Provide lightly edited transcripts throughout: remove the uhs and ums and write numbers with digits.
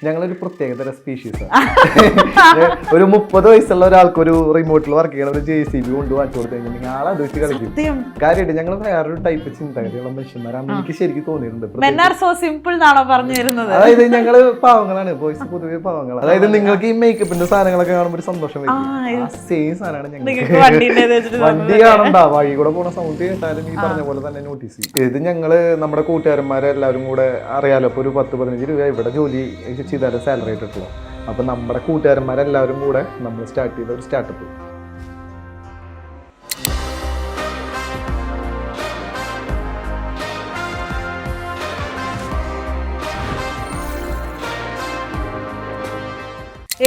ഞങ്ങളൊരു പ്രത്യേകതര സ്പീഷീസാണ്. ഒരു 30 വയസ്സുള്ള ഒരാൾക്ക് ഒരു റിമോട്ടിൽ വർക്ക് ചെയ്യണ ഒരു JCB കൊണ്ട് വാങ്ങിച്ചു കൊടുത്തു കഴിഞ്ഞാൽ നിങ്ങൾ ആളെ അത് വെച്ച് കളിക്കും. കാര്യമായിട്ട് ഞങ്ങൾ വേറൊരു ടൈപ്പ് ചിന്തഗതിയുള്ള മനുഷ്യന്മാരാണ് എനിക്ക് ശരിക്കും തോന്നിയിട്ടുണ്ട്. അതായത് ഞങ്ങള് പാവങ്ങളാണ്, ബോയ്സ് പൊതുവെ പാവങ്ങളാണ്. അതായത് നിങ്ങൾക്ക് ഈ മേക്കപ്പിന്റെ സാധനങ്ങളൊക്കെ കാണുമ്പോൾ ഒരു സന്തോഷം വരും. സെയിം സാധനമാണ് ഞങ്ങൾ. വണ്ടി കാണണ്ട, വഴി കൂടെ പോണ സൗണ്ട് കേട്ടാലും ഈ പറഞ്ഞ പോലെ തന്നെ നോട്ടീസ് ചെയ്യും. ഇത് ഞങ്ങള് നമ്മുടെ കൂട്ടുകാരന്മാരെല്ലാവരും കൂടെ അറിയാലോ, ഇപ്പൊ ഒരു 10-15 രൂപ ഇവിടെ ജോലി ചെയ്താലും സാലറി ആയിട്ടുള്ളൂ. അപ്പൊ നമ്മുടെ കൂട്ടുകാരന്മാരെല്ലാവരും കൂടെ നമ്മൾ സ്റ്റാർട്ട് ചെയ്ത ഒരു സ്റ്റാർട്ടപ്പ്.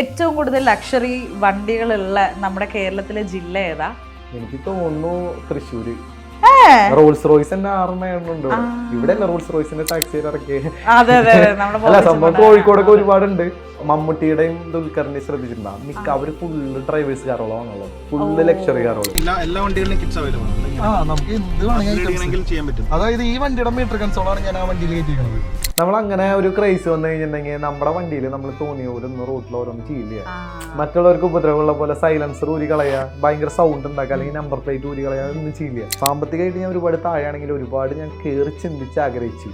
ഏറ്റവും കൂടുതൽ ലക്ഷറി വണ്ടികളുള്ള നമ്മുടെ കേരളത്തിലെ ജില്ല ഏതാ? എനിക്ക് തോന്നുന്നു തൃശ്ശൂര്. റോൾസ് റോയ്സ് തന്നെ 6 ഉണ്ട് ഇവിടെ. റോൾസ് റോയ്സിന്റെ ടാക്സി ഇറക്കി. അല്ല, സംഭവം കോഴിക്കോടൊക്കെ ഒരുപാടുണ്ട്. മമ്മൂട്ടിയുടെയും ദുൽഖറിന്റെയും ശ്രദ്ധിച്ചിട്ടുണ്ടാവും. മിക്ക അവര് ഫുള്ള് ഡ്രൈവേഴ്സ് കാറുകളോ ആണല്ലോ, ഫുള്ള് ലക്ഷറി കാറുകളോ. എല്ലാ വണ്ടികളിലും കിറ്റ്സ് അവൈലബിൾ ആണ്. നമുക്ക് എന്ത് വേണമെങ്കിലും ചെയ്യാൻ പറ്റും. അതായത് ഈ വണ്ടിയുടെ മീറ്റർ കൺസോളാണ് ഞാൻ ആ വണ്ടിയിൽ കയറ്റിയിരിക്കുന്നത്. നമ്മൾ അങ്ങനെ ഒരു ക്രൈസ് വന്നു കഴിഞ്ഞിട്ടുണ്ടെങ്കിൽ നമ്മുടെ വണ്ടിയിൽ നമ്മൾ തോന്നിയ പോലെ ഒന്നും റോട്ടിൽ ഓരോന്നും ചെയ്യില്ല. മറ്റുള്ളവർക്ക് ഉപദ്രവമുള്ള പോലെ സൈലൻസർ ഊരി കളയുക, ഭയങ്കര സൗണ്ട് ഉണ്ടാക്കുക, അല്ലെങ്കിൽ നമ്പർ പ്ലേറ്റ് ഊരി കളയുക, ഒന്നും ചെയ്യില്ല. സാമ്പത്തികമായിട്ട് ഞാൻ ഒരുപാട് താഴെയാണെങ്കിൽ ഒരുപാട് ഞാൻ കയറി ചിന്തിച്ച് ആഗ്രഹിച്ചു.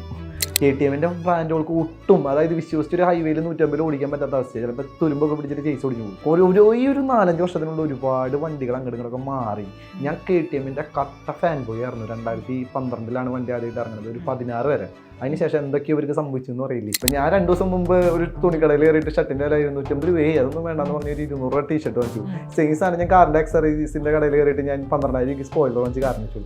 KTM ബ്രാൻഡുകൾക്ക് ഒട്ടും, അതായത് വിശ്വസിച്ച് ഒരു ഹൈവേയിൽ 150 ഓടിക്കാൻ പറ്റാത്ത അവസ്ഥ. ചിലപ്പോൾ തുരുമ്പൊക്കെ പിടിച്ചിട്ട് ചേസ് ഓടിച്ചു പോകും. ഈ ഒരു 4-5 വർഷത്തിനുള്ള ഒരുപാട് വണ്ടികൾ അങ്ങോട്ടൊക്കെ മാറി. ഞാൻ KTM കട്ട ഫാൻ ബോയ് ആയിരുന്നു. 2012 വണ്ടി ആദ്യമായിട്ട് ഇറങ്ങുന്നത്, ഒരു 16 വരെ. അതിനുശേഷം എന്തൊക്കെയോ ഇവർക്ക് സംഭവിച്ചെന്ന് അറിയില്ല. ഇപ്പം ഞാൻ 2 ദിവസം മുമ്പ് ഒരു തുണിക്കടയിൽ കയറിയിട്ട് ഷർട്ടിൻ്റെ വില 250 രൂപയെ, അതൊന്നും വേണ്ടെന്ന് പറഞ്ഞ ഒരു 200 രൂപ ടീഷർട്ട് വാങ്ങിച്ചു. സെയിം സാധനം ഞാൻ കാറിൻ്റെ അക്സറീസിൻ്റെ കടയിൽ കയറിയിട്ട് ഞാൻ 12,000 രൂപയ്ക്ക് സ്പോയിലർ വാങ്ങിച്ച് കാറിന് വെച്ചു.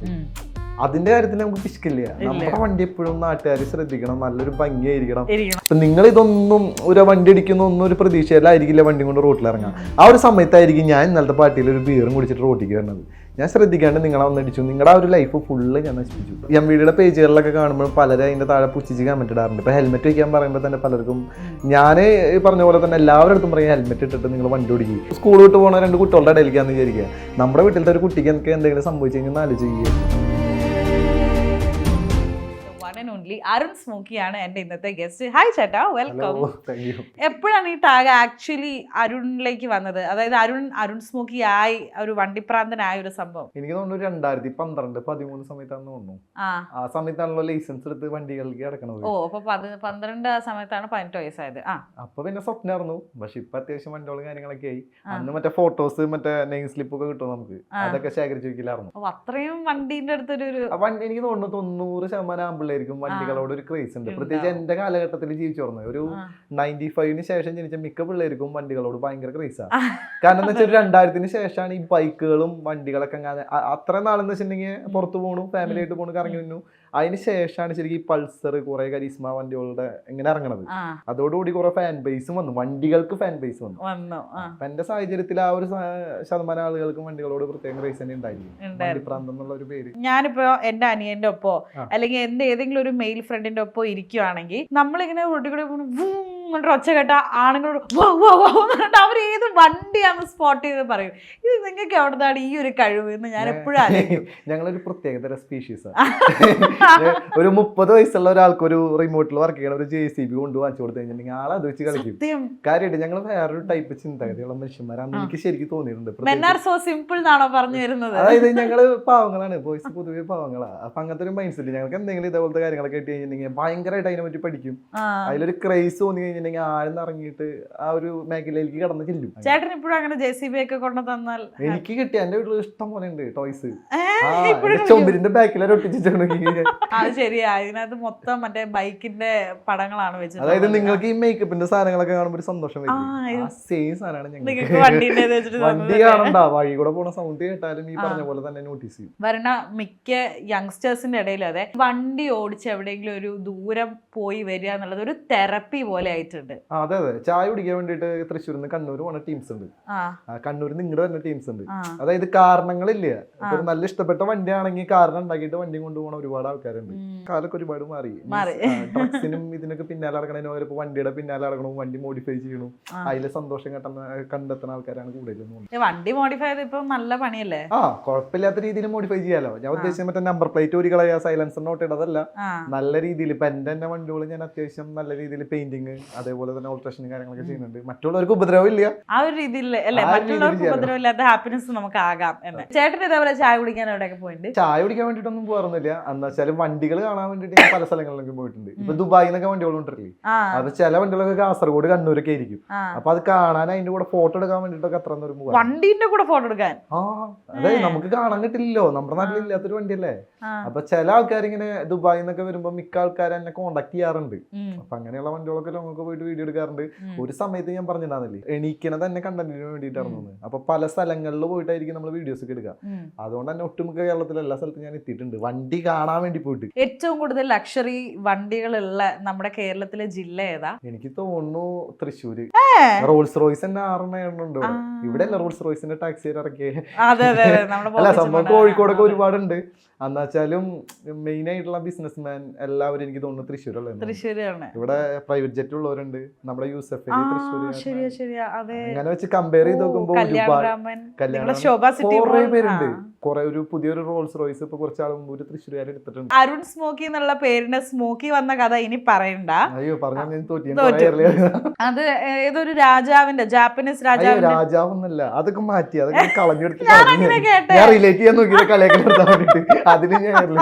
അതിന്റെ കാര്യത്തിൽ നമുക്ക് പിശുക്കില്ല. നമ്മുടെ വണ്ടി എപ്പോഴും നാട്ടുകാർ ശ്രദ്ധിക്കണം, നല്ലൊരു ഭംഗിയായിരിക്കണം. അപ്പൊ നിങ്ങൾ ഇതൊന്നും ഒരു വണ്ടി അടിക്കുന്ന ഒന്നും ഒരു പ്രതീക്ഷയിലായിരിക്കില്ല വണ്ടി കൊണ്ട് റോട്ടിൽ ഇറങ്ങാം. ആ ഒരു സമയത്തായിരിക്കും ഞാൻ ഇന്നലത്തെ പാർട്ടിയിൽ ഒരു ബീറും കുടിച്ചിട്ട് റോട്ടിലേക്ക് വരുന്നത്. ഞാൻ ശ്രദ്ധിക്കാണ്ട് നിങ്ങളെ വന്നടിച്ചു, നിങ്ങളുടെ ആ ഒരു ലൈഫ് ഫുള്ള് ഞാൻ നശിപ്പിച്ചു. MVDയുടെ പേജുകളിലൊക്കെ കാണുമ്പോൾ പലരും അതിന്റെ താഴെ പുച്ഛിച്ച് കമന്റ് ഇടാറുണ്ട്. ഇപ്പൊ ഹെൽമെറ്റ് വയ്ക്കാൻ പറയുമ്പോൾ തന്നെ പലർക്കും, ഞാൻ പറഞ്ഞ പോലെ തന്നെ എല്ലാവരുടെ അടുത്തും പറയും ഹെൽമെറ്റ് ഇട്ടിട്ട് നിങ്ങൾ വണ്ടി ഓടിക്കുക. സ്കൂൾ വിട്ട് പോകുന്ന 2 കുട്ടികളുടെ ഇടയിലേക്കാന്ന് വിചാരിക്കുക. നമ്മുടെ വീട്ടിലത്തെ ഒരു കുട്ടിക്ക് എനിക്ക് എന്തെങ്കിലും സംഭവിച്ചു കഴിഞ്ഞാൽ ആലോചിക്കുക. അരുൺ സ്മോക്കിയാണ് എന്റെ ഇന്നത്തെ ഗസ്റ്റ്. ഹായ് ചേട്ടാ, വെൽക്കം. എപ്പോഴാണ് ഈ ടാഗ് ആക്ച്വലി അരുണിലേക്ക് വന്നത്? അതായത് അരുൺ സ്മോക്കി ആയി ഒരു വണ്ടിപ്രാന്തനായ ഒരു സംഭവം എനിക്ക് തോന്നുന്നു 2012-13 സമയത്താണെന്ന് തോന്നുന്നു. ആ സമയത്താണല്ലോ ലൈസൻസ് എടുത്ത് വണ്ടികളിലേക്ക് കിടക്കണത്. ഓ, അപ്പൊ 12 ആ സമയത്താണ് 18 വയസ്സായത്. അപ്പൊ പിന്നെ സ്വപ്നമായിരുന്നു. പക്ഷെ ഇപ്പൊ അത്യാവശ്യം വണ്ടികളും കാര്യങ്ങളൊക്കെ ആയി. അന്ന് മറ്റേ ഫോട്ടോസ്, മറ്റേ നെയിം സ്ലിപ്പ് ഒക്കെ കിട്ടും നമുക്ക്, അതൊക്കെ ശേഖരിച്ച് വെക്കില്ലായിരുന്നു. അത്രയും വണ്ടിന്റെ അടുത്തൊരു എനിക്ക് തോന്നുന്നു 90% ആമ്പിള്ളേർക്കും വണ്ടികളോട് ഒരു ക്രേസ് ഉണ്ട്. പ്രത്യേകിച്ച് എന്റെ കാലഘട്ടത്തിൽ ജീവിച്ചു പറഞ്ഞത് ഒരു 95-ന് ശേഷം ജനിച്ച മിക്ക പിള്ളേർക്കും വണ്ടികളോട് ഭയങ്കര ക്രേസാണ്. കാരണം എന്താ വെച്ചാൽ 2000-ന് ശേഷമാണ് ഈ ബൈക്കുകളും വണ്ടികളൊക്കെ അത്ര നാളെന്ന് വെച്ചിട്ടുണ്ടെങ്കിൽ പുറത്തു പോകണു, ഫാമിലി ആയിട്ട് പോകണു, കറങ്ങി വന്നു. അതിന് ശേഷമാണ് ശരിക്കും ഈ പൾസർ, കുറെ കരിസ്മ വണ്ടികളുടെ ഇങ്ങനെ ഇറങ്ങണത്. അതോടുകൂടി കുറെ ഫാൻ ബേസും വന്നു, വണ്ടികൾക്ക് ഫാൻ ബേസ് വന്നു. അപ്പൊ എന്റെ സാഹചര്യത്തിൽ ആ ഒരു ശതമാനം ആളുകൾക്കും വണ്ടികളോട് പ്രത്യേക ക്രേസ് തന്നെ ഉണ്ടായിരിക്കും. എന്നുള്ള ഒരു പേര്. ഞാനിപ്പോ എന്റെ അനിയന്റെ ഒപ്പോ അല്ലെങ്കിൽ എന്റെ ഏതെങ്കിലും ഒരു മെയിൽ ഫ്രണ്ടിന്റെ ഒപ്പം ഇരിക്കുവാണെങ്കിൽ നമ്മളിങ്ങനെ റോഡിൽ കൂടെ ഒച്ച കേട്ട ആണുങ്ങളോട് അവർ ഏത് വണ്ടിയാന്ന് സ്പോട്ട് ചെയ്ത് പറയും. ഇത് നിങ്ങൾക്ക് എവിടെന്നാണ് ഈ ഒരു കഴിവ് എന്ന് ഞാൻ എപ്പോഴും ആലോചിക്കും. ഞങ്ങളൊരു പ്രത്യേകതര സ്പീഷീസാണ്. ഒരു 30 വയസ്സുള്ള ഒരാൾക്ക് ഒരു റിമോട്ടിൽ വർക്ക് ചെയ്യണ ഒരു JCB കൊണ്ട് വാങ്ങിച്ചു കൊടുത്തു കഴിഞ്ഞിട്ടുണ്ടെങ്കിൽ ആളെ അത് വെച്ച് കളിക്കും. കാര്യമായിട്ട് ഞങ്ങൾ വേറൊരു ടൈപ്പ് ചിന്തഗതിയുള്ള മനുഷ്യന്മാരാണ് എനിക്ക് ശരിക്കും തോന്നിയിട്ടുണ്ട്. അതായത് ഞങ്ങള് പാവങ്ങളാണ്, ബോയ്സ് പൊതുവെ പാവങ്ങളാണ്. അപ്പൊ അങ്ങനത്തെ ഒരു മൈൻഡ് സെറ്റ്. ഞങ്ങൾക്ക് എന്തെങ്കിലും ഇതേപോലത്തെ കാര്യങ്ങളൊക്കെ കിട്ടി കഴിഞ്ഞിട്ടുണ്ടെങ്കിൽ ഭയങ്കരമായിട്ട് അതിനെ പറ്റി പഠിക്കും. അതിലൊരു ക്രൈസ് തോന്നി കഴിഞ്ഞിട്ടുണ്ടെങ്കിൽ ആഴ്ന്നിറങ്ങിയിട്ട് ആ ഒരു മേഖലയിലേക്ക് കടന്ന് ചെല്ലും. ചേട്ടൻ ഇപ്പോഴും അങ്ങനെ JCB ഒക്കെ കൊണ്ടു തന്നാൽ എനിക്ക് കിട്ടി. എന്റെ വീട്ടിൽ ഇഷ്ടം പോലെ ഉണ്ട് ടോയ്സ്. ചൊമ്പരിന്റെ ബാക്കിൽ ഒട്ടിച്ചിട്ടുണ്ടെങ്കിൽ അത് ശരിയാ, ഇതിനകത്ത് മൊത്തം മറ്റേ ബൈക്കിന്റെ പടങ്ങളാണ് വെച്ചത്. അതായത് നിങ്ങൾക്ക് ഈ മേക്കപ്പിന്റെ സാധനങ്ങളൊക്കെ കാണുമ്പോൾ ഒരു സന്തോഷം വരും. സെയിം സാധനമാണ് ഞങ്ങൾക്ക്. വണ്ടി കാണണ്ട, വഴി കൂടെ പോണ സൗണ്ട് കേട്ടാലും ഈ പറഞ്ഞ പോലെ തന്നെ നോട്ടീസ് ചെയ്യും. വരണ മിക്ക യങ്സ്റ്റേഴ്സിന്റെ ഇടയിലും അതെ, വണ്ടി ഓടിച്ച് എവിടെയെങ്കിലും ഒരു ദൂരം പോയി വരിക എന്നുള്ളത് ഒരു തെറപ്പി പോലെ ആയിട്ടുണ്ട്. അതെ അതെ, ചായ കുടിക്കാൻ വേണ്ടിട്ട് തൃശ്ശൂരിൽ നിന്ന് കണ്ണൂർ പോണ ടീംസ് ഉണ്ട്, കണ്ണൂരിൽ നിന്ന് ഇങ്ങോട്ട് വരുന്ന ടീംസ് ഉണ്ട്. അതായത് കാരണങ്ങളില്ല. ഇപ്പൊ നല്ല ഇഷ്ടപ്പെട്ട വണ്ടിയാണെങ്കിൽ കാരണം ഉണ്ടാക്കിയിട്ട് വണ്ടി കൊണ്ടുപോകണ ഒരുപാട് ആൾക്കാരുണ്ട്. കാലൊക്കെ ഒരുപാട് മാറി. ഡ്രഗ്സിനും ഇതിനൊക്കെ പിന്നാലെ നടക്കണതിന് പകരം ഇപ്പൊ വണ്ടിയുടെ പിന്നാലെ നടക്കണം, വണ്ടി മോഡിഫൈ ചെയ്യണം, അതിലെ സന്തോഷം കണ്ടെത്തുന്ന ആൾക്കാരാണ് കൂടുതലും. വണ്ടി മോഡിഫൈ ചെയ്ത് ഇപ്പൊ നല്ല പണിയല്ലേ? കുഴപ്പമില്ലാത്ത രീതിയിൽ മോഡിഫൈ ചെയ്യാലോ. ഞാൻ ഉദ്ദേശിച്ച മറ്റേ നമ്പർ പ്ലേറ്റ് ഒരു കളയാ, സൈലൻസർ നോട്ട് ഇടതല്ല, നല്ല രീതിയിൽ. ഇപ്പൊ എന്റെ തന്നെ വണ്ടികൾ ഞാൻ അത്യാവശ്യം നല്ല രീതിയിൽ പെയിന്റിങ് അതേപോലെ തന്നെ ഓൾട്രേഷൻ കാര്യങ്ങളൊക്കെ ചെയ്യുന്നുണ്ട്. മറ്റുള്ളവർക്ക് ഉപദ്രവം ഇല്ല, ആ ഒരു രീതിയിൽ അല്ലെ, ആ ഒരു മറ്റുള്ളവർക്ക് രീതിയിൽ ഉപദ്രവമില്ലാത്ത ഹാപ്പിനെസ് നമുക്ക് ആകാം എന്ന്. ചേട്ടൻ ഇതേപോലെ ചായ കുടിക്കാൻ എവിടെയൊക്കെ പോയിട്ടുണ്ട്? ചായ കുടിക്കാൻ വേണ്ടിട്ടൊന്നും പോകാറൊന്നുമില്ല. എന്ന് വെച്ചാൽ വണ്ടികൾ കാണാൻ വേണ്ടിട്ട് ഞാൻ പല സ്ഥലങ്ങളിലേക്ക് പോയിട്ടുണ്ട്. ഇപ്പൊ ദുബായിൽ നിന്നൊക്കെ വണ്ടികൾ കൊണ്ടിട്ടില്ലേ, അത് ചില വണ്ടികളൊക്കെ കാസർഗോഡ് കണ്ണൂരൊക്കെ ആയിരിക്കും. അപ്പൊ അത് കാണാൻ അതിന്റെ കൂടെ ഫോട്ടോ എടുക്കാൻ വേണ്ടിട്ടൊക്കെ അത്ര ദൂരം പോകാം. വണ്ടീന്റെ കൂടെ ഫോട്ടോ എടുക്കാൻ അതെ, നമുക്ക് കാണാൻ കിട്ടില്ലല്ലോ, നമ്മുടെ നാട്ടിൽ ഇല്ലാത്തൊരു വണ്ടിയല്ലേ. അപ്പൊ ചില ആൾക്കാർ ഇങ്ങനെ ദുബായിൽ നിന്നൊക്കെ വരുമ്പോ മിക്ക ആൾക്കാർ എന്നെ കോണ്ടാക്ട് ചെയ്യാറുണ്ട്. അപ്പൊ അങ്ങനെയുള്ള വണ്ടികളൊക്കെ നമുക്ക് പോയിട്ട് വീഡിയോ എടുക്കാറുണ്ട്. ഒരു സമയത്ത് ഞാൻ പറഞ്ഞിട്ടുണ്ടായിരുന്നില്ലേ, എണീക്കണത് തന്നെ കണ്ടന്റിന് വേണ്ടിയിട്ടായിരുന്നു. അപ്പൊ പല സ്ഥലങ്ങളിൽ പോയിട്ടായിരിക്കും നമ്മൾ വീഡിയോസ് ഒക്കെ എടുക്കുക. അതുകൊണ്ട് തന്നെ ഒട്ടുമിക്ക കേരളത്തിലെ എല്ലാ സ്ഥലത്തും ഞാൻ എത്തിയിട്ടുണ്ട്, വണ്ടി കാണാൻ വേണ്ടി പോയിട്ട്. ഏറ്റവും കൂടുതൽ ലക്ഷറി വണ്ടികളുള്ള നമ്മുടെ കേരളത്തിലെ ജില്ല ഏതാ? എനിക്ക് തോന്നുന്നു തൃശ്ശൂര്. റോൾസ് റോയ്സ് തന്നെ 6 ഉണ്ട് ഇവിടെ അല്ല റോൾസ് റോയ്സിന്റെ ടാക്സി ഇറക്കിയ. അല്ല, സംഭവം കോഴിക്കോടൊക്കെ ഒരുപാടുണ്ട്. എന്ന് വെച്ചാലും മെയിൻ ആയിട്ടുള്ള ബിസിനസ്മാൻ എല്ലാവരും എനിക്ക് തോന്നുന്നു തൃശ്ശൂരാണ്. ഇവിടെ പ്രൈവറ്റ് ജെറ്റ് ഉള്ളവരുണ്ട്, നമ്മുടെ യൂസഫ് തൃശ്ശൂർ. അങ്ങനെ വെച്ച് കമ്പയർ ചെയ്ത് നോക്കുമ്പോൾ കുറെ പേരുണ്ട്. കുറെ ഒരു പുതിയൊരു റോൾസ് റോയ്സ് ഇപ്പൊ കുറച്ചാൾ മുമ്പ് ഒരു തൃശ്ശൂരുകാർ എടുത്തിട്ടുണ്ട്. അരുൺ സ്മോക്കി എന്നുള്ള പേരിന്റെ സ്മോക്കി വന്ന കഥ ഇനി പറയണ്ട. അയ്യോ, പറഞ്ഞാൽ അത് ഏതൊരു രാജാവിന്റെ, ജാപ്പനീസ് രാജാവൊന്നല്ല, അതൊക്കെ മാറ്റി, അതൊക്കെ കളഞ്ഞെടുത്ത് ഞാൻ റിലേറ്റ് ചെയ്യാൻ നോക്കിയ കളിയൊക്കെ നിർത്താൻ വേണ്ടിട്ട് അതിന്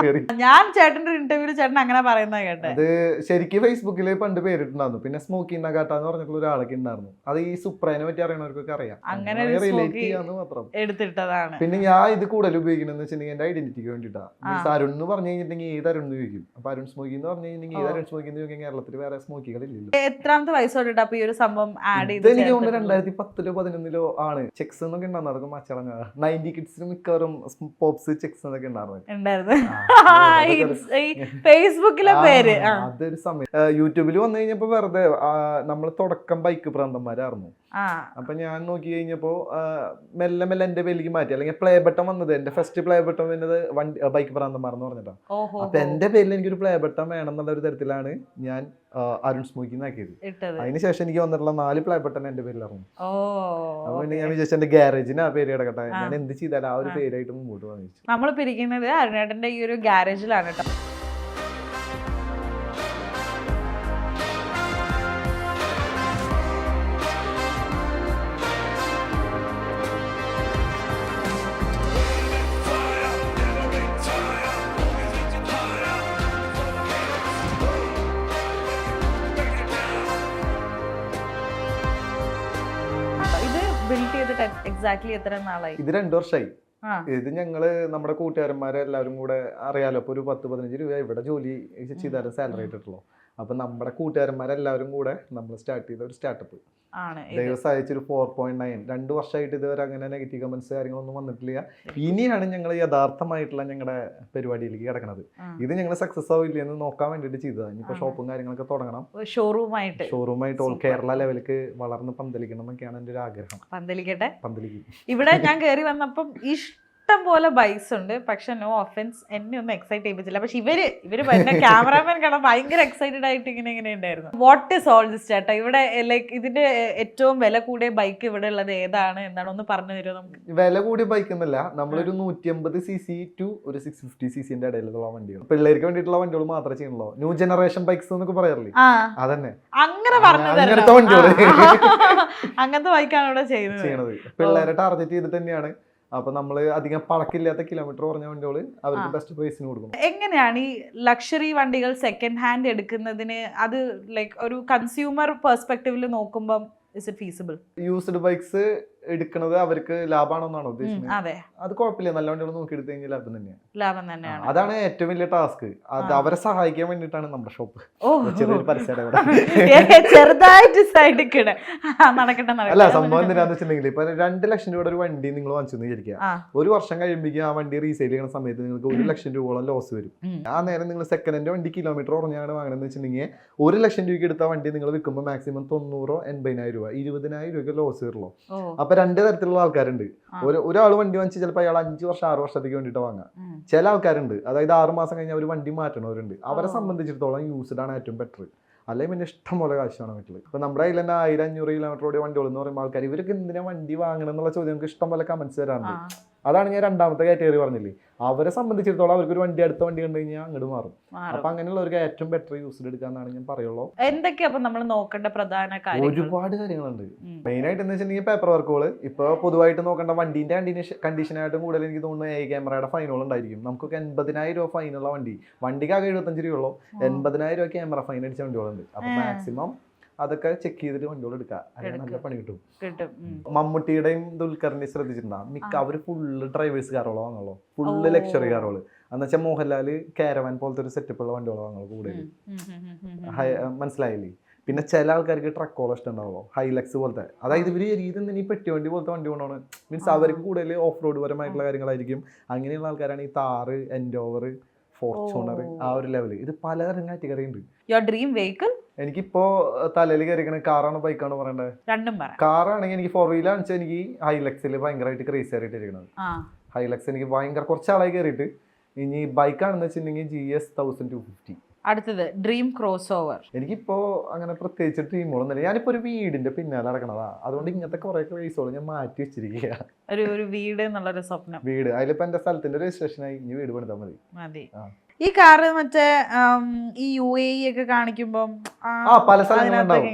ഞാൻ ചേട്ടന്റെ ഇന്റർവ്യൂല് ചേട്ടൻ അങ്ങനെ പറയുന്ന കേട്ടെ. അത് ശരിക്കും ഫേസ്ബുക്കിൽ പണ്ട് പേരിട്ടുണ്ടായിരുന്നു. പിന്നെ സ്മോക്കി നഗാട്ടാന്ന് പറഞ്ഞിട്ടുള്ള ഒരാളൊക്കെ ഉണ്ടായിരുന്നു. അത് ഈ സുപ്രേനെ പറ്റി അറിയണവർക്കൊക്കെ അറിയാം, അങ്ങനെ റിലേറ്റ് ചെയ്യാന്ന് മാത്രം എടുത്തിട്ടതാണ്. പിന്നെ ഞാൻ ഇത് കൂടുതൽ ഉപയോഗിക്കണമെന്ന് വെച്ചിട്ടുണ്ടെങ്കിൽ എന്റെ ഐഡന്റിറ്റിക്ക് വേണ്ടിയിട്ടാണ്. അരുൺ എന്ന് പറഞ്ഞു കഴിഞ്ഞിട്ടുണ്ടെങ്കിൽ ഏത് അരുൺ ഉപയോഗിക്കും. അപ്പൊ അരുൺ സ്മോക്കി എന്ന് പറഞ്ഞു കഴിഞ്ഞിട്ടുണ്ടെങ്കിൽ ഏത് അരുൺ സ്മോക്കി എന്ന് ചോദിക്കാൻ കേരളത്തിൽ വേറെ സ്മോക്കികളില്ലല്ലോ. എത്രാമത്തെ വയസ്സോട്ട് അപ്പൊ ഈ ഒരു സംഭവം ആഡ് ചെയ്ത്? എനിക്ക് തോന്നുന്നു 2010-ലോ 2011-ലോ ആണ്. ചെക്സ് എന്നൊക്കെ ഉണ്ടായിരുന്നു, അതൊക്കെ മച്ചളഞ്ഞ 90 കിഡ്സിന് മിക്കവാറും പോപ്സ് ചെക്സ് എന്നൊക്കെ ഉണ്ടായിരുന്നു. ഫേസ്ബുക്കിലെ പേര് അതൊരു സമയം യൂട്യൂബിൽ വന്നു കഴിഞ്ഞപ്പോ വെറുതെ നമ്മൾ തുടക്കം ബൈക്ക് പ്രാന്തന്മാരായിരുന്നു. അപ്പൊ ഞാൻ നോക്കി കഴിഞ്ഞപ്പോ മെല്ലെ മെല്ലെ എന്റെ പേരിലേക്ക് മാറ്റി. അല്ലെങ്കിൽ പ്ലേ ബട്ടൺ വന്നത്, എന്റെ ഫസ്റ്റ് പ്ലേ ബട്ടൺ വന്നത് ബൈക്ക് പ്രാന്തന്മാർ എന്ന് പറഞ്ഞിട്ടാണ്. അപ്പൊ എന്റെ പേരിൽ എനിക്കൊരു പ്ലേ ബട്ടൺ വേണം എന്നുള്ള ഒരു തരത്തിലാണ് ഞാൻ അരുൺ സ്മോക്കി ആക്കിയത്. അതിനുശേഷം എനിക്ക് വന്നിട്ടുള്ള 4 പ്ലേ ബട്ടൺ എന്റെ പേരിലായിരുന്നു. അപ്പൊ പിന്നെ ഞാൻ വിചാരിച്ചു എന്റെ ഗ്യാരേജിന് ആ പേര് കിടക്കട്ടെ, ഞാൻ എന്ത് ചെയ്താലും ആ ഒരു പേരായിട്ട് മുമ്പോട്ട് വന്നു. നമ്മൾ പിരിക്കുന്നത് അരുണേട്ടന്റെ ഈ ഒരു ഗ്യാരേജിലാണ് കേട്ടോ. എക്സാക്ട്ലി എത്ര നാളായി? ഇത് 2 വർഷമായി. ഇത് ഞങ്ങള് നമ്മുടെ കൂട്ടുകാരന്മാരെ എല്ലാവരും കൂടെ അറിയാലോ, ഇപ്പൊ ഒരു 10-15 രൂപ ഇവിടെ ജോലി ചെയ്താലും സാലറി ആയിട്ടുള്ളൂ. അപ്പൊ നമ്മുടെ കൂട്ടുകാരന്മാരെല്ലാവരും കൂടെ നമ്മൾ സ്റ്റാർട്ട് ചെയ്ത ഒരു സ്റ്റാർട്ടപ്പ് ദിവസം അയച്ചൊരു 4.9. 2 വർഷമായിട്ട് ഇതുവരെ അങ്ങനെ നെഗറ്റീവ് കമന്റ്സ് കാര്യങ്ങളൊന്നും വന്നിട്ടില്ല. ഇനിയാണ് ഞങ്ങൾ യഥാർത്ഥമായിട്ടുള്ള ഞങ്ങളുടെ പരിപാടിയിലേക്ക് കിടക്കുന്നത്. ഇത് ഞങ്ങൾ സക്സസ് ആവില്ല എന്ന് നോക്കാൻ വേണ്ടിയിട്ട് ചെയ്തതാണ്. ഇനിയിപ്പോ ഷോപ്പും കാര്യങ്ങളൊക്കെ തുടങ്ങണം, ഷോറൂമായിട്ട് ഓൾ കേരള ലെവലിലേക്ക് വളർന്ന് പന്തലിക്കണം എന്നൊക്കെയാണ് എൻ്റെ ഒരു ആഗ്രഹം. പന്തലിക്കും. ഇവിടെ ഞാൻ കയറി വന്നപ്പം ഇഷ്ടം പോലെ ബൈക്സ് ഉണ്ട്, പക്ഷെ നോ ഒഫൻസ് എന്നെ ഒന്നും എക്സൈറ്റ് ചെയ്യിപ്പിച്ചില്ല. പക്ഷെ ഇവര് ക്യാമറാമാൻ കാണാൻ ഭയങ്കര എക്സൈറ്റഡ് ആയിട്ട് ഇങ്ങനെ ഉണ്ടായിരുന്നു. വാട്ട് ഈസ് ഓൾ ദിസ് ചേട്ടാ? ഇവിടെ ലൈക്ക് ഇതിന്റെ ഏറ്റവും വില കൂടിയ ബൈക്ക് ഇവിടെ ഉള്ളത് ഏതാണ് എന്നാണ് ഒന്ന് പറഞ്ഞു തരുമോ നമുക്ക്? വില കൂടിയ ബൈക്ക് എന്നല്ല, നമ്മളൊരു 150cc ടു ഒരു 650cc ഇടയിലുള്ള വണ്ടികൾ, പിള്ളേർക്ക് വേണ്ടിയിട്ടുള്ള വണ്ടികൾ മാത്രമേ ചെയ്യുന്നുള്ളൂ. ന്യൂ ജനറേഷൻ ബൈക്സ് എന്നൊക്കെ പറയാറില്ലേ, അതന്നെ അങ്ങനെ അങ്ങനത്തെ വണ്ടികൾ, അങ്ങനത്തെ ബൈക്കാണ് ഇവിടെ ചെയ്യുന്നത്. പിള്ളേരെ ടാർഗറ്റ് ചെയ്തിട്ട് തന്നെയാണ്. അപ്പൊ നമ്മള് അധികം പഴക്കില്ലാത്ത കിലോമീറ്റർ കുറഞ്ഞ വണ്ടികള് അവർക്ക് ബെസ്റ്റ് പ്രൈസിന് കൊടുക്കണം. എങ്ങനെയാണ് ഈ ലക്ഷറി വണ്ടികൾ സെക്കൻഡ് ഹാൻഡ് എടുക്കുന്നതിന്? അത് ലൈക്ക് ഒരു കൺസ്യൂമർ പെർസ്പെക്റ്റീവില് നോക്കുമ്പോൾ is it feasible? Used bikes എടുക്കുന്നത് അവർക്ക് ലാഭമാണോന്നാണോ ഉദ്ദേശിക്കുന്നത്? അത് കുഴപ്പമില്ല, നല്ല വണ്ടികൾ നോക്കി എടുത്തു കഴിഞ്ഞാൽ ലാഭം തന്നെയാണ്. അതാണ് ഏറ്റവും വലിയ ടാസ്ക്. അത് അവരെ സഹായിക്കാൻ വേണ്ടിയിട്ടാണ് നമ്മുടെ ഷോപ്പ്. ചെറിയൊരു പരസ്യം അല്ല, സംഭവം എന്താണെന്ന് വെച്ചിട്ടുണ്ടെങ്കിൽ ഇപ്പൊ 2 ലക്ഷം രൂപയുടെ ഒരു വണ്ടി നിങ്ങൾ വാങ്ങിച്ചെന്ന് വിചാരിക്കുക. ഒരു വർഷം കഴിയുമ്പോഴേക്കും ആ വണ്ടി റീസെയിൽ ചെയ്യുന്ന സമയത്ത് നിങ്ങൾക്ക് 1 ലക്ഷം രൂപയോളം ലോസ് വരും. ആ നേരം നിങ്ങൾ സെക്കൻഡ് ഹാൻഡ് വണ്ടി കിലോമീറ്റർ കുറഞ്ഞാണ് വാങ്ങണമെന്ന് വെച്ചിട്ടുണ്ടെങ്കിൽ 1 ലക്ഷം രൂപയ്ക്ക് എടുത്ത വണ്ടി നിങ്ങൾ വിൽക്കുമ്പോൾ മാക്സിമം 90,000-80,000 രൂപ, 20,000 രൂപയ്ക്ക് ലോസ് വരുള്ളൂ. അപ്പൊ 2 തരത്തിലുള്ള ആൾക്കാരുണ്ട്. ഒരാൾ വണ്ടി വാങ്ങിച്ച് ചിലപ്പോൾ അയാൾ 5 വർഷം 6 വർഷത്തേക്ക് വേണ്ടിയിട്ട് വാങ്ങാം. ചില ആൾക്കാരുണ്ട്, അതായത് 6 മാസം കഴിഞ്ഞാൽ അവർ വണ്ടി മാറ്റണവരുണ്ട്. അവരെ സംബന്ധിച്ചിടത്തോളം യൂസ്ഡ് ആണ് ഏറ്റവും ബെറ്റർ. അല്ലെങ്കിൽ പിന്നെ ഇഷ്ടം പോലെ കാശാണ് വീട്ടിൽ. ഇപ്പൊ നമ്മുടെ കയ്യിൽ തന്നെ 1000-500 കിലോമീറ്റർ ഓടിയ വണ്ടികൾ എന്ന് പറയുമ്പോൾ ആൾക്കാർ ഇവർക്ക് എന്തിനാ വണ്ടി വാങ്ങണം എന്നുള്ള ചോദ്യം നമുക്ക് ഇഷ്ടം പോലെ കമന്റ്സ് വരാറുണ്ട്. അതാണ് ഞാൻ രണ്ടാമത്തെ കാറ്റഗറി പറഞ്ഞില്ലേ. അവരെ സംബന്ധിച്ചിടത്തോളം അവർക്ക് ഒരു വണ്ടി അടുത്ത വണ്ടി കണ്ടു കഴിഞ്ഞാൽ അങ്ങോട്ട് മാറും. അപ്പൊ അങ്ങനെയുള്ളവർക്ക് ഏറ്റവും ബെറ്റർ യൂസ് എടുക്കാന്നാണ് ഞാൻ പറയുള്ളൂ. എന്തൊക്കെയാ അപ്പൊ നമ്മൾ നോക്കേണ്ട പ്രധാന കാര്യം? ഒരുപാട് കാര്യങ്ങളുണ്ട്. മെയിൻ ആയിട്ട് എന്ന് വെച്ചിട്ടുണ്ടെങ്കിൽ പേപ്പർ വർക്കുകൾ. ഇപ്പൊ പൊതുവായിട്ട് നോക്കേണ്ട വണ്ടീന്റെ കണ്ടീഷനായിട്ടും കൂടുതൽ എനിക്ക് തോന്നുന്നു എ ക്യാമറയുടെ ഫൈനുകൾ ഉണ്ടായിരിക്കും. നമുക്കൊക്കെ 80,000 രൂപ ഫൈനുള്ള വണ്ടിക്ക് ആകെ 75 രൂപയുള്ളൂ. 80,000 രൂപ ക്യാമറ ഫൈൻ അടിച്ച വണ്ടികളുണ്ട്. അപ്പൊ മാക്സിമം അതൊക്കെ ചെക്ക് ചെയ്തിട്ട് വണ്ടികൾ എടുക്കുക. അതിന് നല്ല പണി കിട്ടും. മമ്മൂട്ടിയുടെയും ദുൽഖറിന്റെയും ശ്രദ്ധിച്ചിട്ടുണ്ടാകും. മിക്ക അവര് ഫുള്ള് ഡ്രൈവേഴ്സ് കാറുകളോ വാങ്ങുള്ളൂ, ഫുള്ള് ലക്ഷറി കാറുകള്. എന്ന് വെച്ചാൽ മോഹൻലാല് കാരവാൻ പോലത്തെ ഒരു സെറ്റപ്പ് ഉള്ള വണ്ടികളോ വാങ്ങുള്ളൂ കൂടുതൽ. മനസ്സിലായില്ലേ? പിന്നെ ചില ആൾക്കാർക്ക് ട്രക്കോളം ഇഷ്ടം ഉണ്ടാവുമോ, ഹൈലക്സ് പോലത്തെ. അതായത് ഇവര് രീതിയിൽ ഈ പെട്ടി വണ്ടി പോലത്തെ വണ്ടി കൊണ്ടാണ്. മീൻസ് അവർക്ക് കൂടുതൽ ഓഫ് റോഡ് പരമായിട്ടുള്ള കാര്യങ്ങളായിരിക്കും. അങ്ങനെയുള്ള ആൾക്കാരാണ് ഈ താറ്, എൻഡോവർ, ഫോർച്യൂണർ, ആ ഒരു ലെവല്. ഇത് പലതരം കാറ്റഗറി ഉണ്ട്. Your dream vehicle? എനിക്കിപ്പോ തലയിൽ കയറിക്കണ കാറാണ് ബൈക്കാണ് പറയണ്ടത്? രണ്ടും പറയാം. കാറാണെങ്കിൽ എനിക്ക് 4 വീലർ വെച്ചാൽ എനിക്ക് ഹൈലക്സിൽ ഭയങ്കരമായിട്ട് ക്രേസ് ആയിട്ട് ഇരിക്കുന്നത്. ഹൈലക്സ് എനിക്ക് ഭയങ്കര കുറച്ചാളായി കയറിയിട്ട്. ഇനി ബൈക്കാണെന്ന് വെച്ചിട്ടുണ്ടെങ്കിൽ GS 1250. അടുത്തത് ഡ്രീം ക്രോസ് ഓവർ. എനിക്കിപ്പോ അങ്ങനെ പ്രത്യേകിച്ച് ഡ്രീമുകളൊന്നുമില്ല. ഞാനിപ്പോ ഒരു വീടിന്റെ പിന്നാലെ നടക്കണതാ. അതുകൊണ്ട് ഇങ്ങനത്തെ കുറെ ക്രേസുകൾ ഞാൻ മാറ്റി വെച്ചിരിക്കുക. ഒരു വീട് എന്നുള്ളൊരു സ്വപ്നം. വീട് അതിലിപ്പോ എന്റെ സ്ഥലത്തിന്റെ രജിസ്ട്രേഷനായി ഇനി വീട് പണിതാൽ മതി. ഈ കാറ് മറ്റേ ഈ UAE ഒക്കെ കാണിക്കുമ്പോ പല സ്ഥലങ്ങളുണ്ടാവും.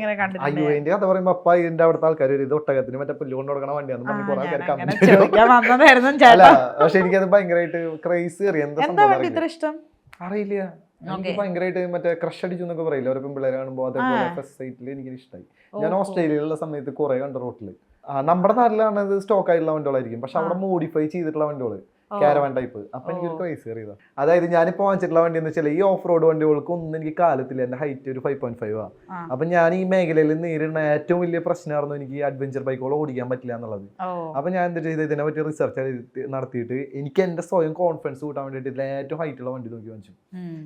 UAE കഥ പറയുമ്പോ അപ്പ ഇതിന്റെ അവിടുത്തെ ആൾക്കാർ ഇത് ഒട്ടകത്തിന് മറ്റേ പുല്ല് കൊണ്ട് കൊടുക്കണ വണ്ടിയാന്ന് പറഞ്ഞ് കുറെ ആൾക്കാർ. പക്ഷെ എനിക്കത് ഭയങ്കരമായിട്ട് ക്രേസ് കയറി. ഇഷ്ടം അറിയില്ല. എനിക്ക് ഭയങ്കരമായിട്ട് മറ്റേ ക്രഷ് അടിച്ചു എന്നൊക്കെ പറയില്ല ഓരോ പിള്ളേരെ കാണുമ്പോൾ. അതേപോലെ ഫസ്റ്റ് സൈറ്റിൽ എനിക്ക് ഇഷ്ടമായി. ഞാൻ ഓസ്ട്രേലിയയിലുള്ള സമയത്ത് കുറെ കണ്ട റോട്ടില്. നമ്മുടെ നാട്ടിലാണ് ഇത് സ്റ്റോക്ക് ആയിട്ടുള്ള വണ്ടികളായിരിക്കും. പക്ഷെ അവിടെ മോഡിഫൈ ചെയ്തിട്ടുള്ള വണ്ടികള്, കാരവാൻ ടൈപ്പ്. അപ്പൊ എനിക്കൊരു ക്രൈസ് കയറിയതാ. അതായത് ഞാനിപ്പോ വാങ്ങിച്ചിട്ടുള്ള വണ്ടി എന്ന് വെച്ചാൽ ഈ ഓഫ് റോഡ് വണ്ടികൾക്ക് ഒന്നും എനിക്ക് കാലത്തില്ല. എന്റെ ഹൈറ്റ് ഒരു 5.5 ആ. അപ്പൊ ഞാൻ ഈ മേഖലയിൽ നേരിടുന്ന ഏറ്റവും വലിയ പ്രശ്നമായിരുന്നു എനിക്ക് അഡ്വഞ്ചർ ബൈക്കുകൾ ഓടിക്കാൻ പറ്റില്ല എന്നുള്ളത്. അപ്പൊ ഞാൻ എന്താ ചെയ്തത്, ഇതിനെ പറ്റി റിസർച്ച് നടത്തിയിട്ട് എനിക്ക് എന്റെ സ്വയം കോൺഫിഡൻസ് കൂട്ടാൻ വേണ്ടിയിട്ട് ഇതിലെ ഏറ്റവും ഹൈറ്റുള്ള വണ്ടി നോക്കി വാങ്ങിച്ചു.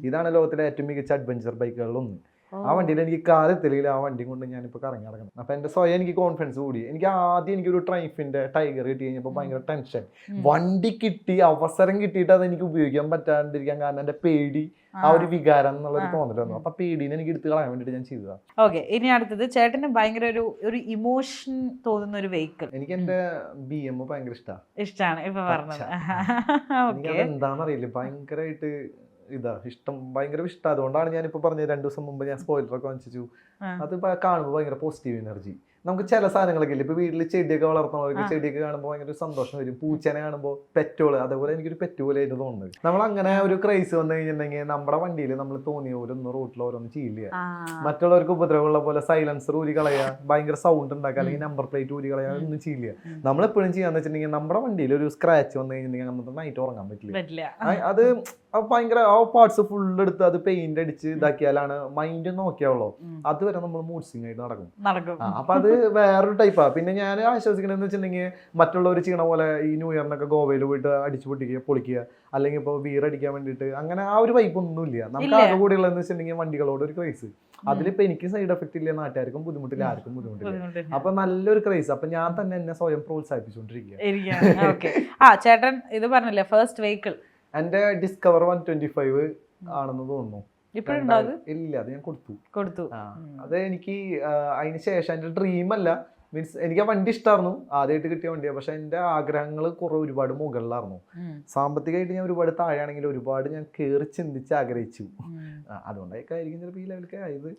ഇതാണ് ലോകത്തിലെ ഏറ്റവും മികച്ച അഡ്വഞ്ചർ ബൈക്കുകളിലൊന്ന്. ആ വണ്ടിയിൽ എനിക്ക് കാലത്തില്ലെങ്കിൽ ആ വണ്ടി കൊണ്ട് ഞാനിപ്പോൾ കറങ്ങി നടക്കണം. അപ്പൊ എന്റെ സ്വയം എനിക്ക് കോൺഫിഡൻസ് കൂടി. എനിക്ക് ആദ്യം എനിക്കൊരു ട്രൈഫിന്റെ ടൈഗർ കിട്ടി കഴിഞ്ഞപ്പോൾ ഭയങ്കര ടെൻഷൻ. വണ്ടി കിട്ടി, അവസരം കിട്ടിയിട്ട് അത് എനിക്ക് ഉപയോഗിക്കാൻ പറ്റാണ്ടിരിക്കാൻ കാരണം എന്റെ പേടി, ആ ഒരു വികാരം എന്നുള്ളൊരു തോന്നൽ വന്നു. അപ്പൊ പേടിനെ എനിക്ക് എടുത്ത് കളയാൻ വേണ്ടിട്ട് ഞാൻ ചെയ്തതാണ്. ഓക്കെ, ഇനി അടുത്തത് ചേട്ടന് ഭയങ്കര ഒരു ഇമോഷൻ തോന്നുന്ന ഒരു വെഹിക്കിൾ? എനിക്ക് എന്റെ BM ഭയങ്കര ഇഷ്ടമാണ്. ഇപ്പൊ പറഞ്ഞത് എന്താണെന്നറിയില്ല, ഭയങ്കരമായിട്ട് ഇഷ്ടം, ഭയങ്കര ഇഷ്ടം. അതുകൊണ്ടാണ് ഞാനിപ്പോ പറഞ്ഞത് 2 ദിവസം മുമ്പ് ഞാൻ സ്പോയിലറൊക്കെ വാങ്ങിച്ചു. അത് കാണുമ്പോൾ ഭയങ്കര പോസിറ്റീവ് എനർജി. നമുക്ക് ചില സാധനങ്ങളൊക്കെ ഇല്ല, ഇപ്പൊ വീട്ടിൽ ചെടിയൊക്കെ വളർത്തുന്നവർക്ക് ചെടിയൊക്കെ കാണുമ്പോൾ ഭയങ്കര സന്തോഷം വരും. പൂച്ചനെ കാണുമ്പോൾ പെറ്റുകള്, അതേപോലെ എനിക്കൊരു പെറ്റ് പോലെ ആയിട്ട് തോന്നുന്നത്. നമ്മൾ അങ്ങനെ ഒരു ക്രൈസ് വന്നു കഴിഞ്ഞിട്ടുണ്ടെങ്കിൽ നമ്മുടെ വണ്ടിയിൽ നമ്മൾ തോന്നിയ പോലെ ഒന്നും റോട്ടിൽ ഓരോന്നും ചെയ്യില്ല. മറ്റുള്ളവർക്ക് ഉപദ്രവമുള്ള പോലെ സൈലൻസർ ഊരി കളയാ, ഭയങ്കര സൗണ്ട് ഉണ്ടാക്കുക, അല്ലെങ്കിൽ നമ്പർ പ്ലേറ്റ് ഊരി കളയാ, ഒന്നും ചെയ്യില്ല. നമ്മളെപ്പോഴും ചെയ്യാന്ന് വെച്ചിട്ടുണ്ടെങ്കിൽ നമ്മുടെ വണ്ടിയിൽ ഒരു സ്ക്രാച്ച് വന്നു കഴിഞ്ഞിട്ടുണ്ടെങ്കിൽ നമുക്ക് നൈറ്റ് ഉറങ്ങാൻ പറ്റില്ല. അത് ഭയങ്കര ആ പാർട്സ് ഫുൾ എടുത്ത് അത് പെയിന്റ് അടിച്ച് ഇതാക്കിയാലാണ് മൈൻഡ് നോക്കിയാവുള്ളൂ. അതുവരെ നമ്മൾ മൂഡ് സ്വിംഗ് ആയിട്ട് നടക്കും. അപ്പൊ അത് വേറൊരു ടൈപ്പാ. പിന്നെ ഞാൻ ആശ്വസിക്കണെന്ന് വെച്ചിട്ടുണ്ടെങ്കിൽ മറ്റുള്ളവർ ചെയ്യണ പോലെ ഈ ന്യൂ ഇയറിനൊക്കെ ഗോവയിൽ പോയിട്ട് അടിച്ചു പൊളിക്കുക, അല്ലെങ്കിൽ ഇപ്പോൾ ബീർ അടിക്കാൻ വേണ്ടിയിട്ട് അങ്ങനെ ആ ഒരു വൈബ് ഒന്നുമില്ല. നമുക്ക് ആകെ കൂടെ ഉള്ളതെന്ന് വെച്ചിട്ടുണ്ടെങ്കിൽ വണ്ടികളോട് ഒരു ക്രൈസ്. അതിലിപ്പോ എനിക്ക് സൈഡ് എഫക്ട് ഇല്ല, നാട്ടുകാർക്കും ബുദ്ധിമുട്ടില്ല, ആർക്കും ബുദ്ധിമുട്ടില്ല. അപ്പൊ നല്ലൊരു ക്രൈസ്. അപ്പൊ ഞാൻ തന്നെ എന്നെ സ്വയം പ്രോത്സാഹിപ്പിച്ചുകൊണ്ടിരിക്കുക. ചേട്ടൻ ഇത് പറഞ്ഞില്ലേ ഫസ്റ്റ് വെഹിക്കിൾ? എന്റെ ഡിസ്കവർ 125 ആണെന്ന് തോന്നുന്നു. ഇല്ല, അത് ഞാൻ കൊടുത്തു. അത് എനിക്ക് അതിന് ശേഷം എന്റെ ഡ്രീം അല്ല, മീൻസ് എനിക്ക് ആ വണ്ടി ഇഷ്ടമായിരുന്നു, ആദ്യമായിട്ട് കിട്ടിയ വണ്ടിയാണ്. പക്ഷെ എന്റെ ആഗ്രഹങ്ങൾ ഒരുപാട് മുകളിലായിരുന്നു. സാമ്പത്തികമായിട്ട് ഞാൻ ഒരുപാട് താഴെയാണെങ്കിൽ ഒരുപാട് ഞാൻ കയറി ചിന്തിച്ച് ആഗ്രഹിച്ചു. അതുകൊണ്ടൊക്കെ ആയിരിക്കും ചിലപ്പോൾ ഈ ലെവലൊക്കെ ആയത്.